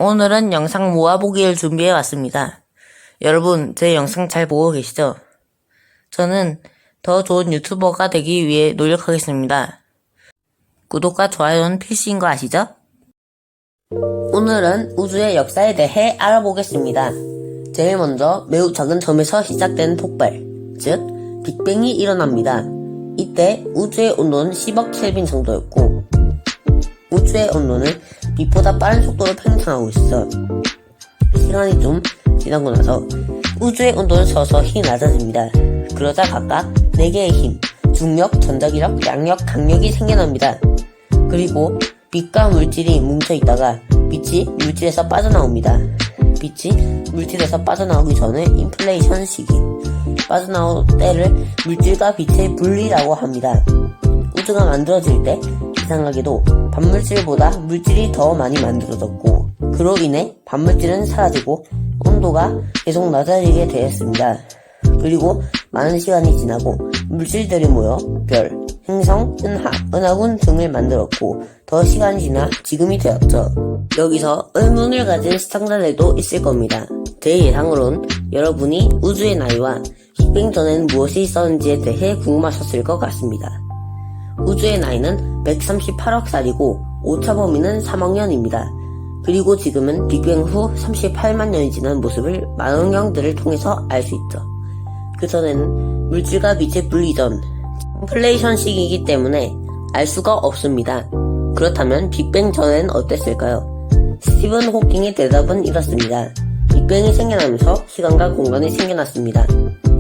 오늘은 영상 모아보기를 준비해왔습니다. 여러분, 제 영상 잘 보고 계시죠? 저는 더 좋은 유튜버가 되기 위해 노력하겠습니다. 구독과 좋아요는 필수인 거 아시죠? 오늘은 우주의 역사에 대해 알아보겠습니다. 제일 먼저 매우 작은 점에서 시작된 폭발, 즉 빅뱅이 일어납니다. 이때 우주의 온도는 10억 켈빈 정도였고 우주의 온도는 빛보다 빠른 속도로 팽창하고 있어. 시간이 좀 지나고 나서 우주의 온도는 서서히 낮아집니다. 그러자 각각 4개의 힘, 중력, 전자기력, 양력, 강력이 생겨납니다. 그리고 빛과 물질이 뭉쳐있다가 빛이 물질에서 빠져나옵니다. 빛이 물질에서 빠져나오기 전에 인플레이션 시기, 빠져나올 때를 물질과 빛의 분리라고 합니다. 우주가 만들어질 때 이상하게도 반물질보다 물질이 더 많이 만들어졌고 그로 인해 반물질은 사라지고 온도가 계속 낮아지게 되었습니다. 그리고 많은 시간이 지나고 물질들이 모여 별, 행성, 은하군 등을 만들었고 더 시간이 지나 지금이 되었죠. 여기서 의문을 가진 시청자들도 있을 겁니다. 제 예상으론 여러분이 우주의 나이와 빅뱅 전에는 무엇이 있었는지에 대해 궁금하셨을 것 같습니다. 우주의 나이는 138억 살이고 오차 범위는 3억 년입니다. 그리고 지금은 빅뱅 후 38만 년이 지난 모습을 망원경들을 통해서 알 수 있죠. 그 전에는 물질과 빛의 분리 전, 인플레이션 시기이기 때문에 알 수가 없습니다. 그렇다면 빅뱅 전에는 어땠을까요? 스티븐 호킹의 대답은 이렇습니다. 빅뱅이 생겨나면서 시간과 공간이 생겨났습니다.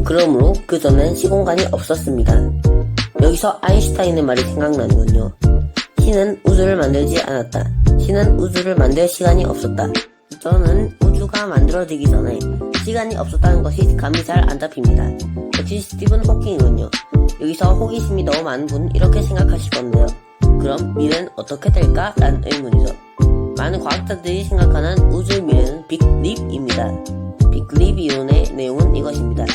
그러므로 그 전엔 시공간이 없었습니다. 여기서 아인슈타인의 말이 생각나는군요. 신은 우주를 만들지 않았다. 신은 우주를 만들 시간이 없었다. 저는 우주가 만들어지기 전에 시간이 없었다는 것이 감이 잘 안 잡힙니다. 역시 스티븐 호킹이군요. 여기서 호기심이 너무 많은 분 이렇게 생각하실 건데요. 그럼 미래는 어떻게 될까? 라는 의문이죠. 많은 과학자들이 생각하는 우주의 미래는 빅립입니다. 빅립 이론의 내용은 이것입니다.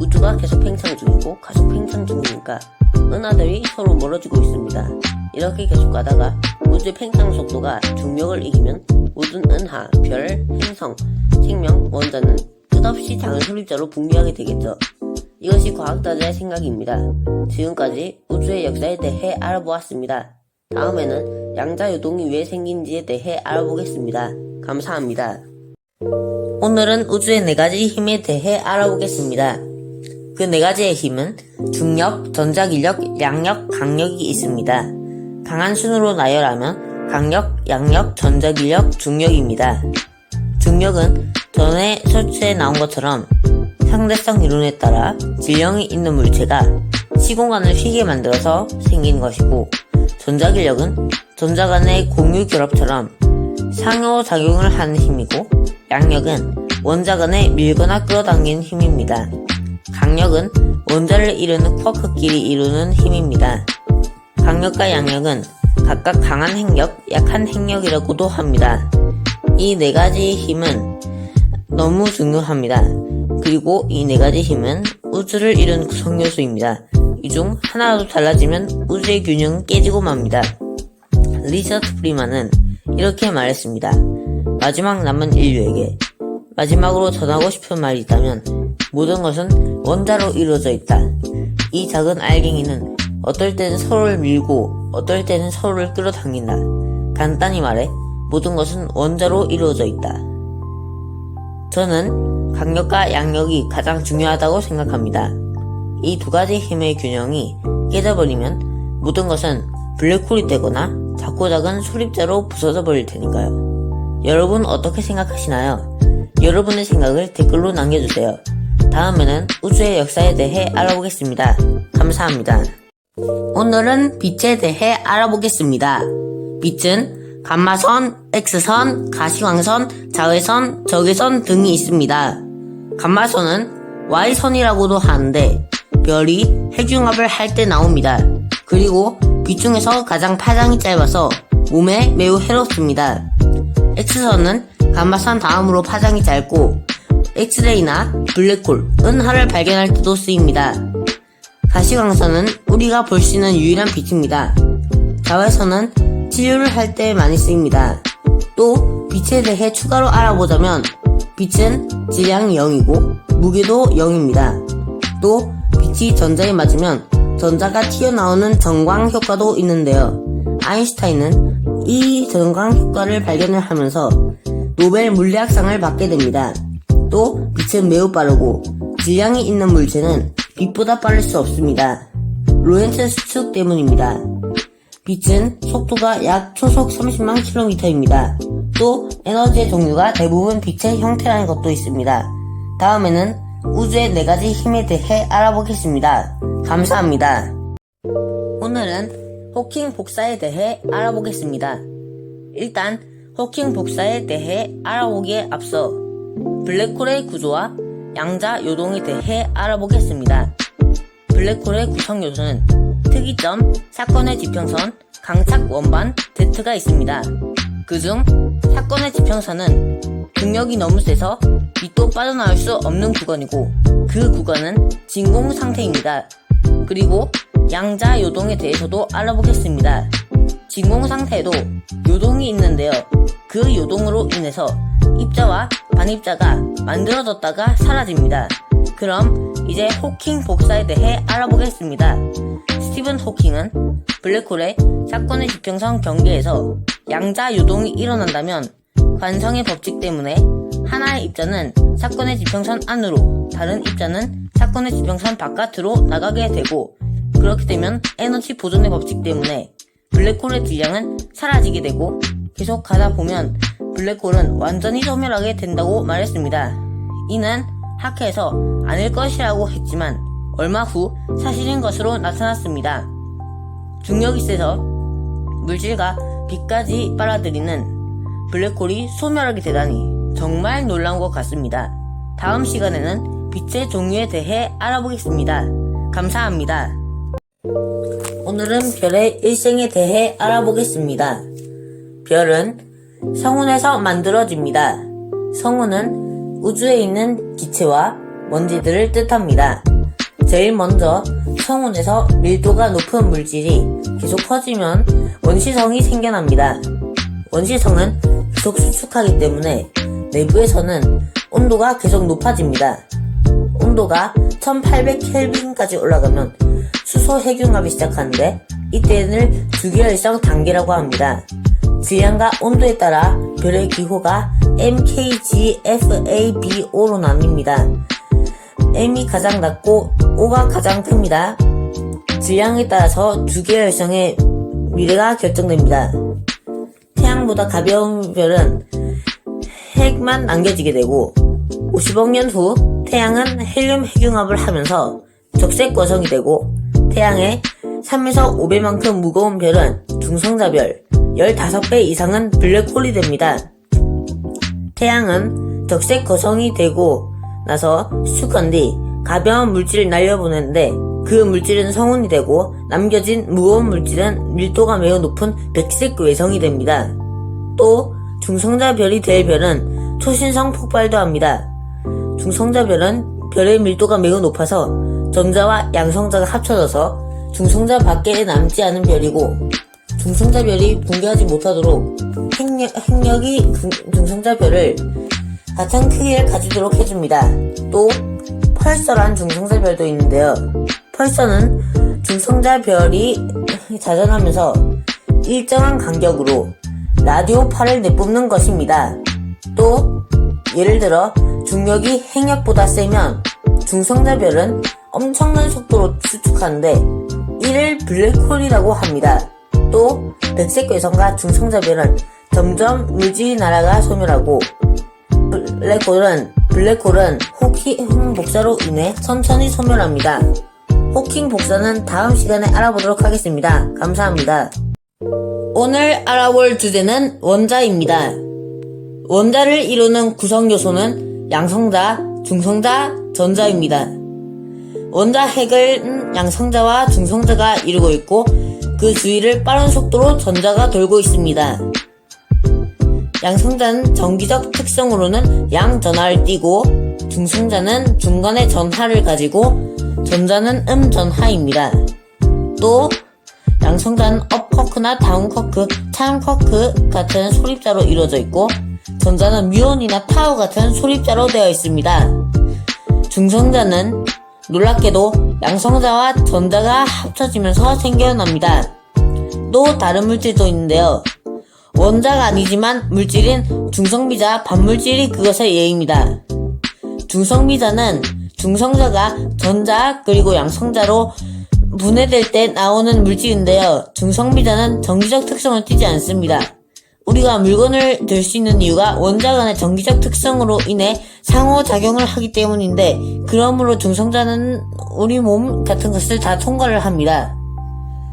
우주가 계속 팽창 중이고 가속 팽창 중이니까 은하들이 서로 멀어지고 있습니다. 이렇게 계속 가다가 우주의 팽창 속도가 중력을 이기면 모든 은하, 별, 행성, 생명, 원자는 끝없이 작은 소립자로 붕괴하게 되겠죠. 이것이 과학자들의 생각입니다. 지금까지 우주의 역사에 대해 알아보았습니다. 다음에는 양자요동이 왜 생긴지에 대해 알아보겠습니다. 감사합니다. 오늘은 우주의 4가지 힘에 대해 알아보겠습니다. 그 4가지의 힘은 중력, 전자기력, 양력, 강력이 있습니다. 강한 순으로 나열하면 강력, 양력, 전자기력, 중력입니다. 중력은 전에 설치해 나온 것처럼 상대성 이론에 따라 질량이 있는 물체가 시공간을 휘게 만들어서 생긴 것이고 전자기력은 전자 간의 공유 결합처럼 상호작용을 하는 힘이고 양력은 원자 간에 밀거나 끌어당기는 힘입니다. 강력은 원자를 이루는 쿼크끼리 이루는 힘입니다. 강력과 양력은 각각 강한 핵력, 약한 핵력이라고도 합니다. 이 4가지 힘은 너무 중요합니다. 그리고 이 4가지 힘은 우주를 이루는 구성요소입니다. 이 중 하나라도 달라지면 우주의 균형은 깨지고 맙니다. 리처드 프리만은 이렇게 말했습니다. 마지막 남은 인류에게 마지막으로 전하고 싶은 말이 있다면 모든 것은 원자로 이루어져 있다. 이 작은 알갱이는 어떨 때는 서로를 밀고 어떨 때는 서로를 끌어당긴다. 간단히 말해 모든 것은 원자로 이루어져 있다. 저는 강력과 양력이 가장 중요하다고 생각합니다. 이 2가지 힘의 균형이 깨져버리면 모든 것은 블랙홀이 되거나 작고 작은 소립자로 부서져 버릴 테니까요. 여러분 어떻게 생각하시나요? 여러분의 생각을 댓글로 남겨주세요. 다음에는 우주의 역사에 대해 알아보겠습니다. 감사합니다. 오늘은 빛에 대해 알아보겠습니다. 빛은 감마선, X선, 가시광선, 자외선, 적외선 등이 있습니다. 감마선은 Y선이라고도 하는데 별이 핵융합을 할 때 나옵니다. 그리고 빛 중에서 가장 파장이 짧아서 몸에 매우 해롭습니다. X선은 감마선 다음으로 파장이 짧고 엑스레이나 블랙홀, 은하를 발견할 때도 쓰입니다. 가시광선은 우리가 볼 수 있는 유일한 빛입니다. 자외선은 치료를 할 때 많이 쓰입니다. 또 빛에 대해 추가로 알아보자면 빛은 질량이 0이고 무게도 0입니다. 또 빛이 전자에 맞으면 전자가 튀어나오는 전광 효과도 있는데요. 아인슈타인은 이 전광 효과를 발견을 하면서 노벨 물리학상을 받게 됩니다. 또 빛은 매우 빠르고 질량이 있는 물체는 빛보다 빠를 수 없습니다. 로렌츠 수축 때문입니다. 빛은 속도가 약 초속 30만 km입니다. 또 에너지의 종류가 대부분 빛의 형태라는 것도 있습니다. 다음에는 우주의 4가지 힘에 대해 알아보겠습니다. 감사합니다. 오늘은 호킹 복사에 대해 알아보겠습니다. 일단 호킹 복사에 대해 알아보기에 앞서 블랙홀의 구조와 양자 요동에 대해 알아보겠습니다. 블랙홀의 구성 요소는 특이점, 사건의 지평선, 강착 원반, Z가 있습니다. 그중 사건의 지평선은 중력이 너무 세서 빛도 빠져나올 수 없는 구간이고 그 구간은 진공 상태입니다. 그리고 양자 요동에 대해서도 알아보겠습니다. 진공 상태에도 요동이 있는데요. 그 요동으로 인해서 입자와 반입자가 만들어졌다가 사라집니다. 그럼 이제 호킹 복사에 대해 알아보겠습니다. 스티븐 호킹은 블랙홀의 사건의 지평선 경계에서 양자 요동이 일어난다면 관성의 법칙 때문에 하나의 입자는 사건의 지평선 안으로 다른 입자는 사건의 지평선 바깥으로 나가게 되고 그렇게 되면 에너지 보존의 법칙 때문에 블랙홀의 질량은 사라지게 되고 계속 가다 보면 블랙홀은 완전히 소멸하게 된다고 말했습니다. 이는 학회에서 아닐 것이라고 했지만 얼마 후 사실인 것으로 나타났습니다. 중력이 세서 물질과 빛까지 빨아들이는 블랙홀이 소멸하게 되다니 정말 놀라운 것 같습니다. 다음 시간에는 빛의 종류에 대해 알아보겠습니다. 감사합니다. 오늘은 별의 일생에 대해 알아보겠습니다. 별은 성운에서 만들어집니다. 성운은 우주에 있는 기체와 먼지들을 뜻합니다. 제일 먼저 성운에서 밀도가 높은 물질이 계속 퍼지면 원시성이 생겨납니다. 원시성은 계속 수축하기 때문에 내부에서는 온도가 계속 높아집니다. 온도가 1800켈빈까지 올라가면 수소 핵융합이 시작하는데 이때는 주기혈성 단계라고 합니다. 질량과 온도에 따라 별의 기호가 MKGFABO로 나뉩니다. M이 가장 낮고 O가 가장 큽니다. 질량에 따라서 주기혈성의 미래가 결정됩니다. 태양보다 가벼운 별은 핵만 남겨지게 되고 50억 년 후 태양은 헬륨 핵융합을 하면서 적색 거성이 되고 태양의 3에서 5배만큼 무거운 별은 중성자별, 15배 이상은 블랙홀이 됩니다. 태양은 적색 거성이 되고 나서 수축한 뒤 가벼운 물질을 날려보내는데 그 물질은 성운이 되고 남겨진 무거운 물질은 밀도가 매우 높은 백색 외성이 됩니다. 또 중성자별이 될 별은 초신성 폭발도 합니다. 중성자별은 별의 밀도가 매우 높아서 전자와 양성자가 합쳐져서 중성자 밖에 남지 않은 별이고 중성자별이 붕괴하지 못하도록 핵력이 중성자별을 같은 크기를 가지도록 해줍니다. 또 펄서란 중성자별도 있는데요. 펄서는 중성자별이 자전하면서 일정한 간격으로 라디오파를 내뿜는 것입니다. 또 예를 들어 중력이 핵력보다 세면 중성자별은 엄청난 속도로 수축하는데 이를 블랙홀이라고 합니다. 또 백색괴성과 중성자별은 점점 물질이 날아가 소멸하고 블랙홀은 호킹 복사로 인해 천천히 소멸합니다. 호킹 복사는 다음 시간에 알아보도록 하겠습니다. 감사합니다. 오늘 알아볼 주제는 원자입니다. 원자를 이루는 구성요소는 양성자, 중성자, 전자입니다. 원자 핵은 양성자와 중성자가 이루고 있고 그 주위를 빠른 속도로 전자가 돌고 있습니다. 양성자는 전기적 특성으로는 양전하를 띠고 중성자는 중간에 전하를 가지고 전자는 음전하입니다. 또 양성자는 업커크나 다운커크, 차음커크 같은 소립자로 이루어져 있고 전자는 뮤온이나 타우 같은 소립자로 되어 있습니다. 중성자는 놀랍게도 양성자와 전자가 합쳐지면서 생겨납니다. 또 다른 물질도 있는데요. 원자가 아니지만 물질인 중성비자, 반물질이 그것의 예입니다. 중성비자는 중성자가 전자 그리고 양성자로 분해될 때 나오는 물질인데요. 중성비자는 전기적 특성을 띠지 않습니다. 우리가 물건을 들 수 있는 이유가 원자 간의 전기적 특성으로 인해 상호작용을 하기 때문인데, 그러므로 중성자는 우리 몸 같은 것을 다 통과를 합니다.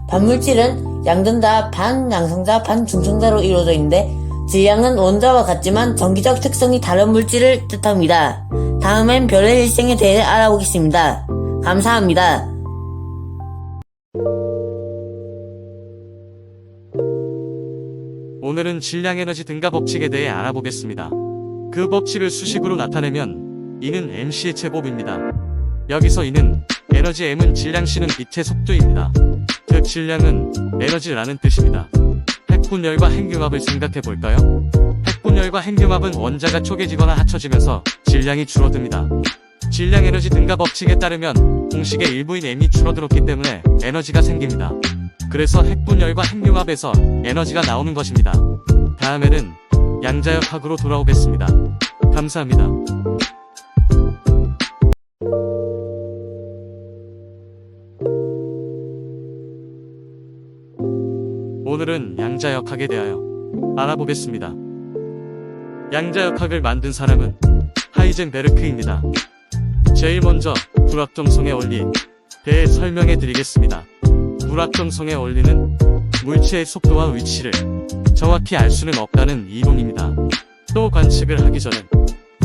반물질은 양전자, 반양성자, 반중성자로 이루어져 있는데, 질량은 원자와 같지만 전기적 특성이 다른 물질을 뜻합니다. 다음엔 별의 일생에 대해 알아보겠습니다. 감사합니다. 오늘은 질량 에너지 등가 법칙에 대해 알아보겠습니다. 그 법칙을 수식으로 나타내면 E는 mc의 제곱입니다. 여기서 E는 에너지, M은 질량, C는 빛의 속도입니다. 즉 질량은 에너지라는 뜻입니다. 핵분열과 핵융합을 생각해 볼까요? 핵분열과 핵융합은 원자가 쪼개지거나 합쳐지면서 질량이 줄어듭니다. 질량 에너지 등가 법칙에 따르면 공식의 일부인 M이 줄어들었기 때문에 에너지가 생깁니다. 그래서 핵분열과 핵융합에서 에너지가 나오는 것입니다. 다음에는 양자역학으로 돌아오겠습니다. 감사합니다. 오늘은 양자역학에 대하여 알아보겠습니다. 양자역학을 만든 사람은 하이젠베르크입니다. 제일 먼저 불확정성의 원리에 대해 설명해 드리겠습니다. 불확정성의 원리는 물체의 속도와 위치를 정확히 알 수는 없다는 이론입니다. 또 관측을 하기 전엔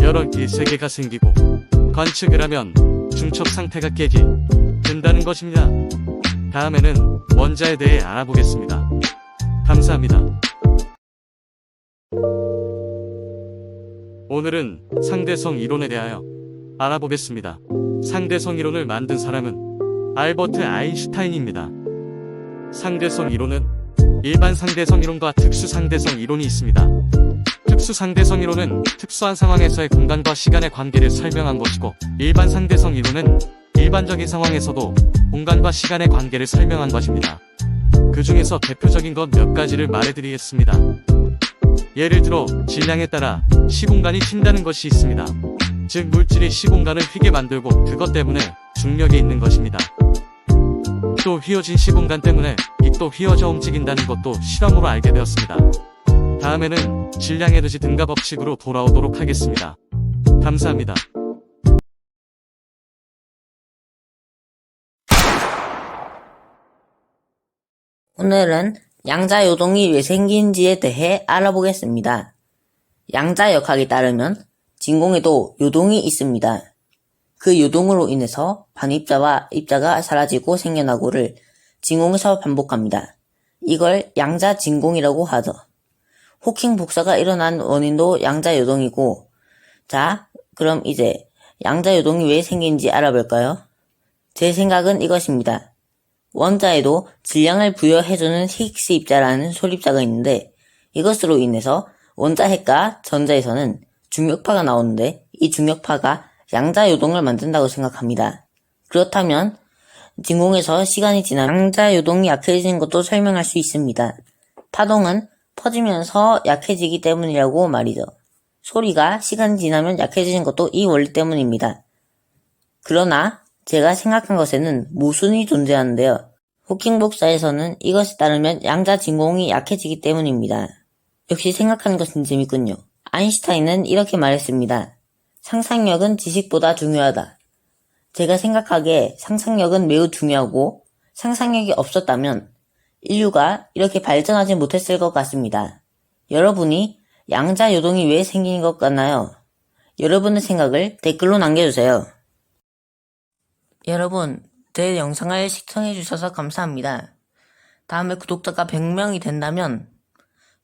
여러 개의 세계가 생기고, 관측을 하면 중첩 상태가 깨게 된다는 것입니다. 다음에는 원자에 대해 알아보겠습니다. 감사합니다. 오늘은 상대성 이론에 대하여 알아보겠습니다. 상대성 이론을 만든 사람은 알버트 아인슈타인입니다. 상대성 이론은 일반 상대성 이론과 특수 상대성 이론이 있습니다. 특수 상대성 이론은 특수한 상황에서의 공간과 시간의 관계를 설명한 것이고, 일반 상대성 이론은 일반적인 상황에서도 공간과 시간의 관계를 설명한 것입니다. 그 중에서 대표적인 것 몇 가지를 말해드리겠습니다. 예를 들어 질량에 따라 시공간이 튄다는 것이 있습니다. 즉 물질이 시공간을 휘게 만들고 그것 때문에 중력이 있는 것입니다. 또 휘어진 시공간 때문에 빛도 휘어져 움직인다는 것도 실험으로 알게 되었습니다. 다음에는 질량 에너지 등가 법칙으로 돌아오도록 하겠습니다. 감사합니다. 오늘은 양자요동이 왜 생긴지에 대해 알아보겠습니다. 양자역학에 따르면 진공에도 요동이 있습니다. 그 요동으로 인해서 반입자와 입자가 사라지고 생겨나고를 진공에서 반복합니다. 이걸 양자진공이라고 하죠. 호킹 복사가 일어난 원인도 양자요동이고, 자, 그럼 이제 양자요동이 왜 생긴지 알아볼까요? 제 생각은 이것입니다. 원자에도 질량을 부여해주는 히그스 입자라는 소립자가 있는데, 이것으로 인해서 원자핵과 전자에서는 중력파가 나오는데, 이 중력파가 양자요동을 만든다고 생각합니다. 그렇다면 진공에서 시간이 지나면 양자요동이 약해지는 것도 설명할 수 있습니다. 파동은 퍼지면서 약해지기 때문이라고 말이죠. 소리가 시간이 지나면 약해지는 것도 이 원리 때문입니다. 그러나 제가 생각한 것에는 모순이 존재하는데요. 호킹 복사에서는 이것에 따르면 양자진공이 약해지기 때문입니다. 역시 생각하는 것은 재밌군요. 아인슈타인은 이렇게 말했습니다. 상상력은 지식보다 중요하다. 제가 생각하기에 상상력은 매우 중요하고, 상상력이 없었다면 인류가 이렇게 발전하지 못했을 것 같습니다. 여러분이 양자요동이 왜 생긴 것 같나요? 여러분의 생각을 댓글로 남겨주세요. 여러분, 제 영상을 시청해주셔서 감사합니다. 다음에 구독자가 100명이 된다면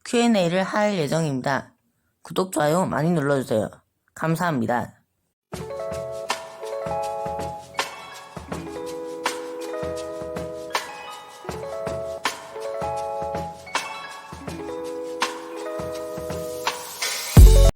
Q&A를 할 예정입니다. 구독, 좋아요 많이 눌러주세요. 감사합니다.